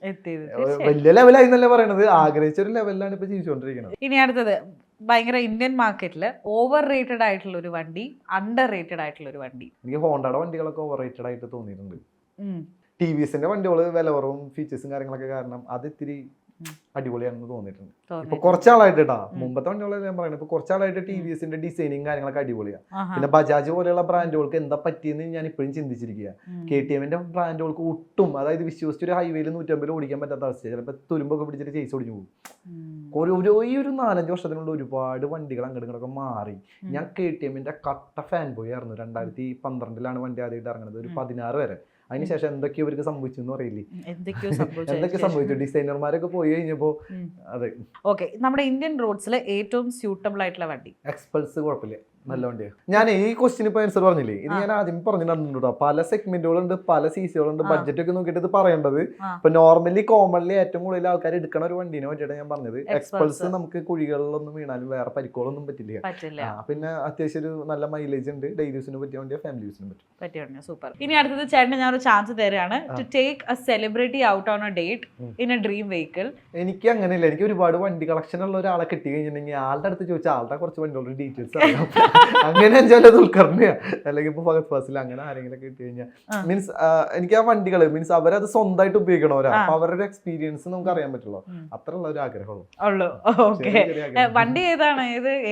വലിയ ലെവലായി എന്നല്ലേ പറയണത്, ആഗ്രഹിച്ച ഒരു ലെവലിലാണ് ഇപ്പൊ ജീവിച്ചുകൊണ്ടിരിക്കുന്നത്. ഇനി അടുത്തത് ഭയങ്കര ഇന്ത്യൻ മാർക്കറ്റിൽ ഓവർ റേറ്റഡ് ആയിട്ടുള്ള ഒരു വണ്ടി, അണ്ടർ റേറ്റഡ് ആയിട്ടുള്ള ഒരു വണ്ടി? എനിക്ക് ഹോണ്ടയുടെ വണ്ടികളൊക്കെ ഓവർ റേറ്റഡ് ആയിട്ട് തോന്നിയിട്ടുണ്ട്. TVSന്റെ വണ്ടികൾ വില കുറവും ഫീച്ചേഴ്സും കാര്യങ്ങളൊക്കെ കാരണം അത് ഇത്തിരി അടിപൊളിയാണെന്ന് തോന്നിയിട്ടുണ്ട്. ഇപ്പൊ കുറച്ചാളായിട്ട് കേട്ടാ, മുമ്പത്തെ വണ്ടികളെ ഞാൻ പറയുന്നത്, ഇപ്പൊ കുറച്ചാളായിട്ട് TVSന്റെ ഡിസൈനിങ് കാര്യങ്ങളൊക്കെ അടിപൊളിയാണ്. പിന്നെ ബജാജ് പോലെയുള്ള ബ്രാൻഡുകൾക്ക് എന്താ പറ്റിയെന്ന് ഞാൻ ഇപ്പോഴും ചിന്തിച്ചിരിക്കുക. KTMന്റെ ബ്രാൻഡുകൾക്ക് ഒട്ടും, അതായത് വിശ്വസിച്ച് ഒരു ഹൈവേയിൽ 150 ഓടിക്കാൻ പറ്റാത്ത അവസ്ഥ. ചിലപ്പോൾ തുരുമ്പൊക്കെ പിടിച്ചിട്ട് ചേസ് ഓടിഞ്ഞു പോകും. ഈ ഒരു 4-5 വർഷത്തിനുള്ള ഒരുപാട് വണ്ടികൾ അങ്ങോട്ടൊക്കെ മാറി. ഞാൻ KTMന്റെ കട്ട ഫാൻ ബോയ് ആയിരുന്നു. 2012 വണ്ടി ആദ്യമായിട്ട് ഇറങ്ങുന്നത്, ഒരു 16 വരെ. അതിനുശേഷം എന്തൊക്കെയോ ഇവർക്ക് സംഭവിച്ചു എന്ന് അറിയില്ലേ, എന്തൊക്കെ സംഭവിച്ചു. ഡിസൈനർമാരൊക്കെ പോയി കഴിഞ്ഞപ്പോ അതെ. ഓക്കെ, നമ്മുടെ ഇന്ത്യൻ റോഡ്സിൽ ഏറ്റവും സ്യൂട്ടബിൾ ആയിട്ടുള്ള വണ്ടി? എക്സ്പൾസ് കുഴപ്പമില്ല, നല്ല വണ്ടിയാണ്. ഞാൻ ഈ ക്വസ്റ്റിന് ഇപ്പൊ ആൻസർ പറഞ്ഞില്ലേ, ഇത് ഞാൻ ആദ്യം പറഞ്ഞിട്ടുണ്ടോ, പല സെഗ്മെന്റുകളുണ്ട്, പല സിസികളുണ്ട്, ബഡ്ജറ്റ് ഒക്കെ നോക്കിയിട്ട് ഇത് പറയേണ്ടത്. ഇപ്പൊ നോർമലി കോമൺലി ഏറ്റവും കൂടുതൽ ആൾക്കാർ എടുക്കണ ഒരു വണ്ടീനെ പറ്റിയിട്ട് ഞാൻ പറഞ്ഞത്. എക്സ്പൾസ് നമുക്ക് കുഴികളിലൊന്നും വീണാലും വേറെ പരിക്കുകളൊന്നും പറ്റില്ല. പിന്നെ അത്യാവശ്യം ഒരു നല്ല മൈലേജ് ഉണ്ട്, ഡെയിലി യൂസിന് പറ്റിയ വണ്ടിയാ, ഫാമിലി യൂസിന് പറ്റും. സൂപ്പർ. ഇനി അടുത്തത് ചേട്ടന് ഞാൻ ഒരു ചാൻസ് തരാണ്, to take a celebrity out on a date in a dream vehicle. എനിക്ക് അങ്ങനെയല്ല, എനിക്ക് ഒരുപാട് വണ്ടി കളക്ഷൻ ഉള്ള ഒരാളെ കിട്ടി കഴിഞ്ഞിട്ടുണ്ടെങ്കിൽ ആളുടെ അടുത്ത് ചോദിച്ചാൽ ആളുടെ കുറച്ച് വണ്ടികളുടെ ഡീറ്റെയിൽസ് അറിയാം. അങ്ങനെ വെച്ചാൽ ദുൽഖറിനെയാ അല്ലെങ്കിൽ ഇപ്പൊ ഫഹദ് ഫാസിൽ അങ്ങനെ ആരെങ്കിലും കിട്ടി കഴിഞ്ഞാൽ മീൻസ് എനിക്ക് ആ വണ്ടികൾ മീൻസ് അവരത് സ്വന്തമായിട്ട് ഉപയോഗിക്കണവരാ, അപ്പൊ അവരുടെ എക്സ്പീരിയൻസ് നമുക്ക് അറിയാൻ പറ്റുള്ളൂ. അത്രയുള്ള ഒരു ആഗ്രഹമുള്ളൂ. വണ്ടി ഏതാണ്,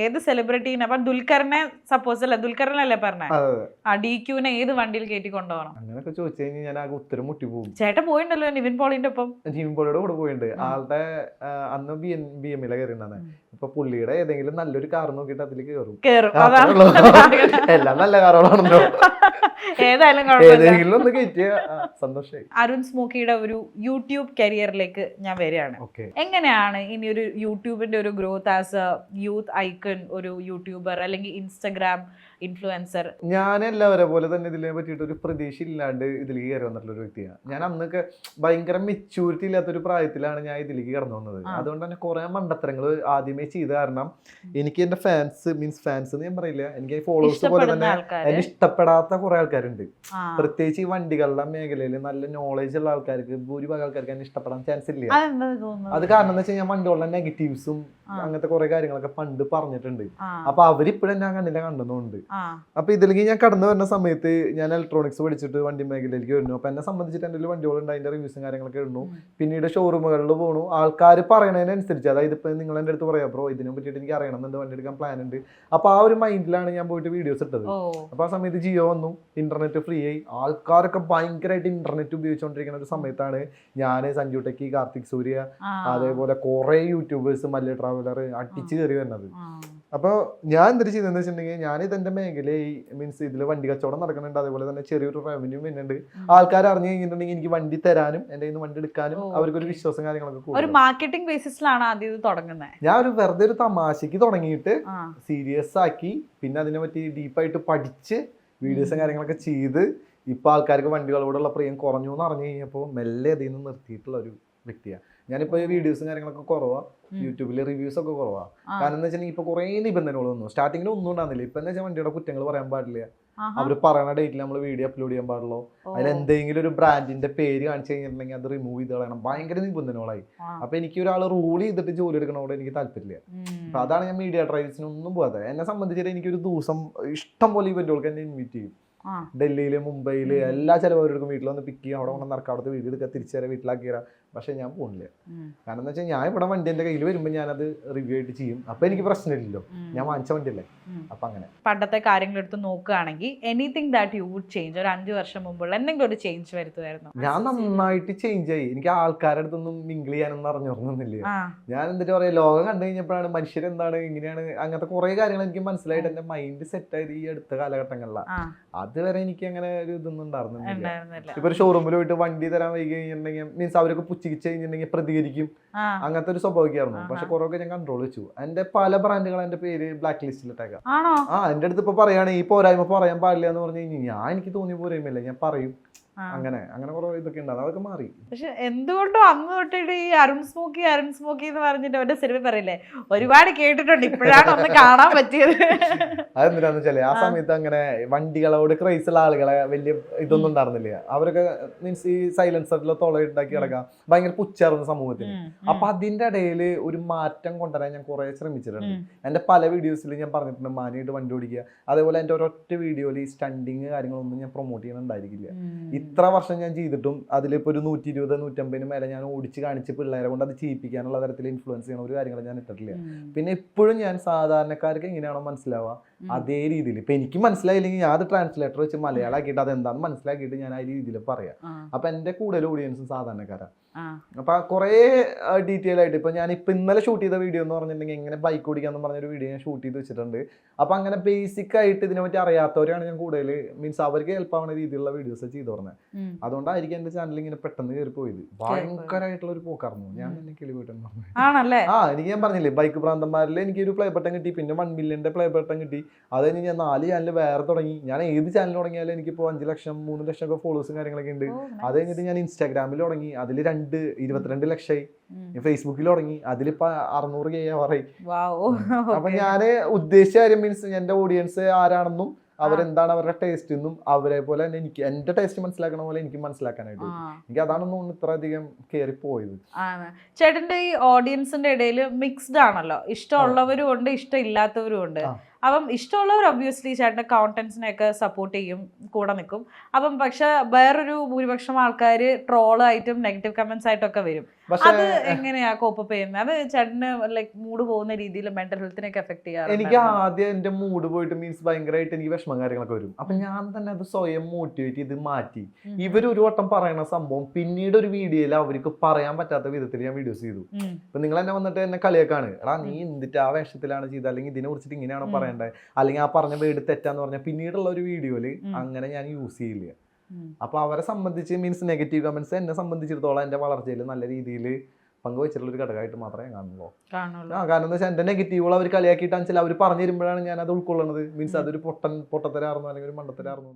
ഏത് സെലിബ്രിറ്റീനെ? അപ്പൊ ദുൽഖറിനെ സപ്പോസ് അല്ല, ദുൽഖറിനല്ലേ പറഞ്ഞേ, ഡിക്യൂനെ ഏത് വണ്ടിയിൽ കയറ്റി കൊണ്ടുപോകണം അങ്ങനെയൊക്കെ ചോദിച്ചു കഴിഞ്ഞാൽ ഞാൻ ആകെ ഉത്തരം മുട്ടി പോകും. ചേട്ടൻ പോയിണ്ടല്ലോ നിവിൻ പോളിന്റെ ഒപ്പം. നിവിൻ പോളിയുടെ കൂടെ പോയിട്ടുണ്ട്. ആളുടെ അന്ന് BM-ലെ കയറിണ്ടാണ്. ഇപ്പൊ പുള്ളിയുടെ ഏതെങ്കിലും നല്ലൊരു കാർ നോക്കിയിട്ട് അതിൽ കയറും. എല്ലാം നല്ല കാറുകളാണല്ലോ, ഏതെങ്കിലും ഒന്ന് കയറ്റിയ സന്തോഷമായി. അരുൺ സ്മോക്കിയുടെ ഒരു യൂട്യൂബ് കരിയറിലേക്ക് ഞാൻ വരികയാണ്. എങ്ങനെയാണ് ഇനി ഒരു യൂട്യൂബിന്റെ ഒരു growth as A youth icon, ഒരു യൂട്യൂബർ അല്ലെങ്കിൽ ഇൻസ്റ്റഗ്രാം ഇൻഫ്ലുവൻസർ? ഞാൻ എല്ലാവരെ പോലെ തന്നെ ഇതിനെ പറ്റിയിട്ട് ഒരു പ്രതീക്ഷ ഇല്ലാണ്ട് ഇതിലേക്ക് കയറി വന്നിട്ടുള്ള ഒരു വ്യക്തിയാണ്. ഞാൻ അന്നൊക്കെ ഭയങ്കര മെച്യൂരിറ്റി ഇല്ലാത്തൊരു പ്രായത്തിലാണ് ഞാൻ ഇതിലേക്ക് കടന്നു വന്നത്. അതുകൊണ്ട് തന്നെ കുറെ മണ്ടത്തരങ്ങൾ ആദ്യമേ ചെയ്ത കാരണം എനിക്ക് എന്റെ ഫാൻസ് എന്ന് ഞാൻ പറയില്ല, എനിക്ക് ഫോളോവേഴ്സ് പോലെ തന്നെ എന്നെ ഇഷ്ടപ്പെടാത്ത കുറെ ആൾക്കാരുണ്ട്. പ്രത്യേകിച്ച് ഈ വണ്ടികളുടെ മേഖലയിൽ നല്ല നോളേജ് ഉള്ള ആൾക്കാർക്ക്, ഭൂരിഭാഗം ആൾക്കാർക്ക് എന്നെ ഇഷ്ടപ്പെടാൻ ചാൻസ് ഇല്ല. അത് കാരണം എന്താ വെച്ചാൽ ഞാൻ വണ്ടികളുടെ നെഗറ്റീവ്സും അങ്ങനത്തെ കുറെ കാര്യങ്ങളൊക്കെ പണ്ട് പറഞ്ഞിട്ടുണ്ട്. അപ്പൊ അവരിപ്പോഴും ഞാൻ കണ്ണിലെ കണ്ടെന്നുണ്ട്. അപ്പൊ ഇതിലേക്ക് ഞാൻ കടന്നു വരുന്ന സമയത്ത് ഞാൻ ഇലക്ട്രോണിക്സ് പഠിച്ചിട്ട് വണ്ടി മേഖലയിലേക്ക് വരുന്നു. അപ്പൊ എന്നെ സംബന്ധിച്ചിട്ട് എൻ്റെ വണ്ടികളുണ്ട്, അതിന്റെ റിവ്യൂസും കാര്യങ്ങളൊക്കെ ഇടുന്നു. പിന്നീട് ഷോറൂമുകളിൽ പോകണു, ആൾക്കാർ പറയണതിനനുസരിച്ച്, അതായത് ഇപ്പൊ നിങ്ങൾ എൻ്റെ അടുത്ത് പറയാം ബ്രോ ഇതിനെ പറ്റിയിട്ട് എനിക്ക് അറിയണം, എന്ത് വണ്ടി എടുക്കാൻ പ്ലാൻ ഉണ്ട്. അപ്പൊ ആ ഒരു മൈൻഡിലാണ് ഞാൻ പോയിട്ട് വീഡിയോസ് ഇട്ടത്. അപ്പൊ ആ സമയത്ത് ജിയോ വന്നു, ഇന്റർനെറ്റ് ഫ്രീ ആയി, ആൾക്കാരൊക്കെ ഭയങ്കരമായിട്ട് ഇന്റർനെറ്റ് ഉപയോഗിച്ചുകൊണ്ടിരിക്കുന്ന ഒരു സമയത്താണ് ഞാൻ, സഞ്ജു ടെക്കി, കാർത്തിക് സൂര്യ, അതേപോലെ കുറെ യൂട്യൂബേഴ്സ്, മല്യ ട്രാവലർ അടിച്ചു കയറി വരുന്നത്. അപ്പോൾ ഞാൻ എന്തൊരു ചെയ്തതെന്ന് വെച്ചിട്ടുണ്ടെങ്കിൽ, ഞാൻ ഇതെന്റെ മേഖലയായി, മീൻസ് ഇതിൽ വണ്ടി കച്ചവടം നടക്കുന്നുണ്ട്, അതേപോലെ തന്നെ ചെറിയൊരു റവന്യൂ വരുന്നുണ്ട്. ആൾക്കാർ അറിഞ്ഞു കഴിഞ്ഞിട്ടുണ്ടെങ്കിൽ എനിക്ക് വണ്ടി തരാനും എന്റെ കയ്യിൽ നിന്ന് വണ്ടി എടുക്കാനും അവർക്കൊരു വിശ്വാസം കാര്യങ്ങളൊക്കെ ഒരു മാർക്കറ്റിംഗ് ബേസിസിലാണ് ആദ്യം ഇത് തുടങ്ങുന്നത്. ഞാൻ ഒരു വെറുതെ ഒരു തമാശക്ക് തുടങ്ങിയിട്ട് സീരിയസ് ആക്കി, പിന്നെ അതിനെ പറ്റി ഡീപ്പായിട്ട് പഠിച്ച് വീഡിയോസും കാര്യങ്ങളൊക്കെ ചെയ്ത് ഇപ്പൊ ആൾക്കാർക്ക് വണ്ടികളോടുള്ള പ്രിയം കുറഞ്ഞു എന്ന് അറിഞ്ഞു കഴിഞ്ഞപ്പോൾ മെല്ലെ അതിൽ നിന്ന് നിർത്തിയിട്ടുള്ള ഒരു വ്യക്തിയാണ്. ഞാനിപ്പോ വീഡിയോസും കാര്യങ്ങളൊക്കെ കുറവാ, യൂട്യൂബിൽ റിവ്യൂസ് ഒക്കെ കുറവാ. കാരണം എന്താ വെച്ചാൽ ഇപ്പൊ കുറെ നിബന്ധനകൾ വന്നു. സ്റ്റാർട്ടിങ്ങിൽ ഒന്നും ഉണ്ടാകുന്നില്ല. ഇപ്പൊ എന്താ വെച്ചാൽ വണ്ടിയുടെ കുറ്റങ്ങൾ പറയാൻ പാടില്ല, അവര് പറയുന്ന ഡേറ്റിൽ നമ്മൾ വീഡിയോ അപ്ലോഡ് ചെയ്യാൻ പാടുള്ളൂ, അതിൽ എന്തെങ്കിലും ഒരു ബ്രാൻഡിന്റെ പേര് കാണിച്ചു കഴിഞ്ഞിട്ടുണ്ടെങ്കിൽ അത് റിമൂവ് ചെയ്ത് കളയണം, ഭയങ്കര നിബന്ധനകളായി. അപ്പൊ എനിക്ക് ഒരാൾ റൂൾ ചെയ്തിട്ട് ജോലി എടുക്കണോട് എനിക്ക് താല്പര്യമില്ല. അപ്പൊ അതാണ് ഞാൻ മീഡിയ ട്രയൽസിനൊന്നും പോകാതെ. എന്നെ സംബന്ധിച്ചിട്ട് എനിക്കൊരു ദിവസം ഇഷ്ടം പോലെ ഇവന്റുകൾക്ക് എന്നെ ഇൻവൈറ്റ് ചെയ്യും. ഡൽഹിയില്, മുംബൈയില് എല്ലാ ചിലവരെടുക്കും. വീട്ടിൽ വന്ന് പിക്ക് ചെയ്യും, അവിടെ കൊണ്ട് നടക്കാം, അവിടുത്തെ വീഡിയോ എടുക്കുക, തിരിച്ചു വരാം, വീട്ടിലാക്കി തരാം. പക്ഷെ ഞാൻ പോകുന്നില്ല. കാരണം എന്താ വെച്ചാൽ ഞാൻ ഇവിടെ വണ്ടി എന്റെ കയ്യിൽ വരുമ്പോൾ ഞാനത് റിവ്യൂ ആയിട്ട് ചെയ്യും. അപ്പൊ എനിക്ക് പ്രശ്നമില്ലല്ലോ, ഞാൻ വാങ്ങിച്ച വണ്ടിയല്ലേ. അപ്പൊ അങ്ങനെ പണ്ടത്തെ കാര്യങ്ങൾ എടുത്ത് നോക്കുകയാണെങ്കിൽ anything that you would change, ഒരു 5 വർഷം മുമ്പുള്ള എന്തെങ്കിലും ഒരു ചേഞ്ച് വരുത്തുമായിരുന്നു? ഞാൻ നന്നായിട്ട് ചേഞ്ച് ആയി. എനിക്ക് ആൾക്കാരുടെ അടുത്തൊന്നും മിങ്കിൾ ചെയ്യാനൊന്നും അറിഞ്ഞില്ല. ഞാൻ എന്നിട്ട് പറയാ, ലോകം കണ്ടു കഴിഞ്ഞപ്പോഴാണ് മനുഷ്യരെന്താണ്, ഇങ്ങനെയാണ്, അങ്ങനത്തെ കുറെ കാര്യങ്ങൾ എനിക്ക് മനസ്സിലായിട്ട് എന്റെ മൈൻഡ് സെറ്റ് ആയത് ഈ അടുത്ത കാലഘട്ടങ്ങളിലാണ്. അതുവരെ എനിക്ക് അങ്ങനെ ഒരു ഇതൊന്നും ഉണ്ടായിരുന്നില്ല. ഇപ്പൊ ഒരു ഷോറൂമിൽ പോയിട്ട് വണ്ടി തരാൻ വൈകി കഴിഞ്ഞിട്ടുണ്ടെങ്കിൽ മീൻസ് അവരൊക്കെ പുച്ഛിച്ച് കഴിഞ്ഞിട്ടുണ്ടെങ്കിൽ പ്രതികരിക്കും, അങ്ങനത്തെ ഒരു സ്വഭാവമായിരുന്നു. പക്ഷെ കുറെയൊക്കെ ഞാൻ കൺട്രോൾ വെച്ചു. എന്റെ പല ബ്രാൻഡുകൾ എന്റെ പേര് ബ്ലാക്ക് ലിസ്റ്റിലിട്ടേക്കാം. എന്റെ അടുത്ത് ഇപ്പൊ പറയുകയാണെങ്കിൽ ഈ പോരായ്മ പറയാൻ പാടില്ല എന്ന് പറഞ്ഞു കഴിഞ്ഞാൽ ഞാൻ, എനിക്ക് തോന്നിയ പോരായ്മയില്ല, ഞാൻ പറയും. അങ്ങനെ കുറെ ഇതൊക്കെ ഉണ്ടാകും, അതൊക്കെ മാറി. പക്ഷെ എന്തുകൊണ്ടോ അന്ന് തൊട്ടിട്ട് ഈ അരുൺ സ്മോക്കി എന്ന് പറഞ്ഞിട്ട് അവന്റെ സിനിമ പറയില്ലേ, ഒരുപാട് കേട്ടിട്ടുണ്ട്, ഇപ്പോഴാണ് ഒന്ന് കാണാൻ പറ്റിയത്. അതെന്തിനാന്ന് വെച്ചാല് ആ സമയത്ത് അങ്ങനെ വണ്ടികളോട് ക്രൈസ് ഉള്ള ആളുകളെ വലിയ ഇതൊന്നും ഉണ്ടായിരുന്നില്ല. അവരൊക്കെ മീൻസ് ഈ സൈലൻസറിൽ തൊള ഉണ്ടാക്കി കിടക്കാം, ഭയങ്കര പുച്ചാറുന്ന സമൂഹത്തിന്. അപ്പൊ അതിന്റെ ഇടയിൽ ഒരു മാറ്റം കൊണ്ടുവരാൻ ഞാൻ കുറെ ശ്രമിച്ചിട്ടുണ്ട്. എന്റെ പല വീഡിയോസിൽ ഞാൻ പറഞ്ഞിട്ടുണ്ട് മാനിയായിട്ട് വണ്ടി ഓടിക്കുക. അതേപോലെ എന്റെ ഒരൊറ്റ വീഡിയോയിൽ ഈ സ്റ്റണ്ടിങ് കാര്യങ്ങളൊന്നും ഞാൻ പ്രൊമോട്ട് ചെയ്യുന്നുണ്ടായിരിക്കില്ല. ഇത്ര വർഷം ഞാൻ ചെയ്തിട്ടും അതിലിപ്പോൾ ഒരു 120-150 മേലെ ഞാൻ ഓടിച്ച് കാണിച്ച് പിള്ളേരെ കൊണ്ട് അത് ചെയ്യിപ്പിക്കാനുള്ള തരത്തിൽ ഇൻഫ്ലുവൻസ് ചെയ്യണ ഒരു കാര്യങ്ങൾ ഞാൻ ഇട്ടിട്ടില്ല. പിന്നെ ഇപ്പോഴും ഞാൻ സാധാരണക്കാർക്ക് എങ്ങനെയാണോ മനസ്സിലാവുക അതേ രീതിയിൽ, ഇപ്പൊ എനിക്ക് മനസ്സിലായില്ലെങ്കിൽ ഞാൻ അത് ട്രാൻസ്ലേറ്റർ വെച്ച് മലയാളമാക്കിയിട്ട് അതെന്താണെന്ന് മനസ്സിലാക്കിയിട്ട് ഞാൻ ആ രീതിയിൽ പറയാം. അപ്പൊ എന്റെ കൂടുതൽ ഓഡിയൻസും സാധാരണക്കാരാണ്. അപ്പൊ കുറെ ഡീറ്റെയിൽ ആയിട്ട് ഇപ്പൊ ഞാൻ ഇപ്പൊ ഇന്നലെ ഷൂട്ട് ചെയ്ത വീഡിയോ എന്ന് പറഞ്ഞിട്ടുണ്ടെങ്കിൽ എങ്ങനെ ബൈക്ക് ഓടിക്കാന്ന് പറഞ്ഞൊരു വീഡിയോ ഞാൻ ഷൂട്ട് ചെയ്ത് വെച്ചിട്ടുണ്ട്. അപ്പൊ അങ്ങനെ ബേസിക് ആയിട്ട് ഇതിനെ പറ്റി അറിയാത്തവരാണ് ഞാൻ കൂടുതൽ മീൻസ് അവർക്ക് ഹെൽപ്പ് ആവുന്ന രീതിയിലുള്ള വീഡിയോസ് ചെയ്തു പറഞ്ഞത്. അതുകൊണ്ടായിരിക്കും എന്റെ ചാനൽ ഇങ്ങനെ പെട്ടെന്ന് കയറി പോയത്. ഭയങ്കരമായിട്ടുള്ള ഒരു പോക്കായിരുന്നു. ഞാൻ തന്നെ കിളി പോയിട്ടെന്ന് പറഞ്ഞു. എനിക്ക് ഞാൻ പറഞ്ഞില്ലേ ബൈക്ക് പ്രാന്തന്മാരിൽ എനിക്ക് ഒരു പ്ലേ ബട്ടൺ കിട്ടി, പിന്നെ 1 million പ്ലേ ബട്ടൺ കിട്ടി. അത് കഴിഞ്ഞ് ഞാൻ 4 ചാനൽ വേറെ തുടങ്ങി. ഞാൻ ഏത് ചാനൽ തുടങ്ങിയാലും എനിക്കിപ്പോൾ 5 ലക്ഷം 3 ലക്ഷം ഒക്കെ ഫോളോവേഴ്സും കാര്യങ്ങളൊക്കെ ഉണ്ട്. അത് കഴിഞ്ഞിട്ട് ഞാൻ ഇൻസ്റ്റാഗ്രാമിൽ തുടങ്ങി, അതിൽ 22 ലക്ഷമായി. ഫേസ്ബുക്കിൽ തുടങ്ങി, അതിലിപ്പോ 600K ആവാറായി. അപ്പൊ ഞാന് ഉദ്ദേശിച്ച കാര്യം മീൻസ് എന്റെ ഓഡിയൻസ് ആരാണെന്നും അവരെന്താണ് അവരുടെ ടേസ്റ്റ് എന്നും അവരെ പോലെ തന്നെ എനിക്ക് എന്റെ ടേസ്റ്റ് മനസ്സിലാക്കണ പോലെ എനിക്ക് മനസ്സിലാക്കാനായിട്ട് എനിക്ക് അതാണെന്നും ഇത്ര അധികം കയറി പോയത്. ചേട്ടന്റെ ഈ ഓഡിയൻസിന്റെ ഇടയിൽ മിക്സ്ഡ് ആണല്ലോ, ഇഷ്ടമുള്ളവരും ഉണ്ട് ഇഷ്ടമില്ലാത്തവരും ഉണ്ട്. അപ്പം ഇഷ്ടമുള്ളവർ ഒബ്വിയസ്ലി ചേട്ടൻ്റെ കോണ്ടന്റ്സിനെയൊക്കെ സപ്പോർട്ട് ചെയ്യും, കൂടെ നിൽക്കും. അപ്പം പക്ഷെ വേറൊരു ഭൂരിപക്ഷം ആൾക്കാർ ട്രോളായിട്ടും നെഗറ്റീവ് കമന്റ്സ് ആയിട്ടൊക്കെ വരും. അത് എങ്ങനെയാ കോപ്പ് ചെയ്യുന്നത്? അത് ചേട്ടന് ലൈക്ക് മൂഡ് പോകുന്ന രീതിയിൽ മെന്റൽ ഹെൽത്തിനൊക്കെ എഫക്ട് ചെയ്യാറ്? എനിക്ക് ആദ്യം എന്റെ മൂഡ് പോയിട്ട് മീൻസ് ഭയങ്കരമായിട്ട് എനിക്ക് വിഷമം കാര്യങ്ങളൊക്കെ വരും. അപ്പൊ ഞാൻ തന്നെ അത് സ്വയം മോട്ടിവേറ്റ് ചെയ്ത് മാറ്റി. ഇവർ ഒരു വട്ടം പറയുന്ന സംഭവം പിന്നീട് ഒരു വീഡിയോയിൽ അവർക്ക് പറയാൻ പറ്റാത്ത വിധത്തിൽ ഞാൻ വീഡിയോസ് ചെയ്തു. ഇപ്പൊ നിങ്ങൾ തന്നെ വന്നിട്ട് എന്നെ കളിയാക്കാണ്, എടാ നീ എന്തിട്ട് ആ വേഷത്തിലാണ് ചെയ്തത്, അല്ലെങ്കിൽ ഇതിനെ കുറിച്ചിട്ട് ഇങ്ങനെയാണോ പറയേണ്ടത്, അല്ലെങ്കിൽ ആ പറഞ്ഞ വേർഡ് തെറ്റാന്ന് പറഞ്ഞാൽ പിന്നീടുള്ള ഒരു വീഡിയോയില് അങ്ങനെ ഞാൻ യൂസ് ചെയ്യില്ല. അപ്പൊ അവരെ സംബന്ധിച്ച് മീൻസ് നെഗറ്റീവ് കമന്റ്സ് എന്നെ സംബന്ധിച്ചിടത്തോളം എന്റെ വളർച്ചയിൽ നല്ല രീതിയിൽ പങ്കുവച്ചിട്ടുള്ള ഒരു ഘടകമായിട്ട് മാത്രമേ കാണുള്ളൂ. കാരണം എന്താ വെച്ചാൽ എന്റെ നെഗറ്റീവുകൾ അവർ കളിയാക്കിയിട്ടാണെന്ന് വെച്ചാൽ അവർ പറഞ്ഞു തരുമ്പോഴാണ് ഞാൻ അത് ഉൾക്കൊള്ളുന്നത്. മീൻസ് അതൊരു പൊട്ടത്തരായിരുന്നു അല്ലെങ്കിൽ ഒരു മണ്ടത്തരായിരുന്നു.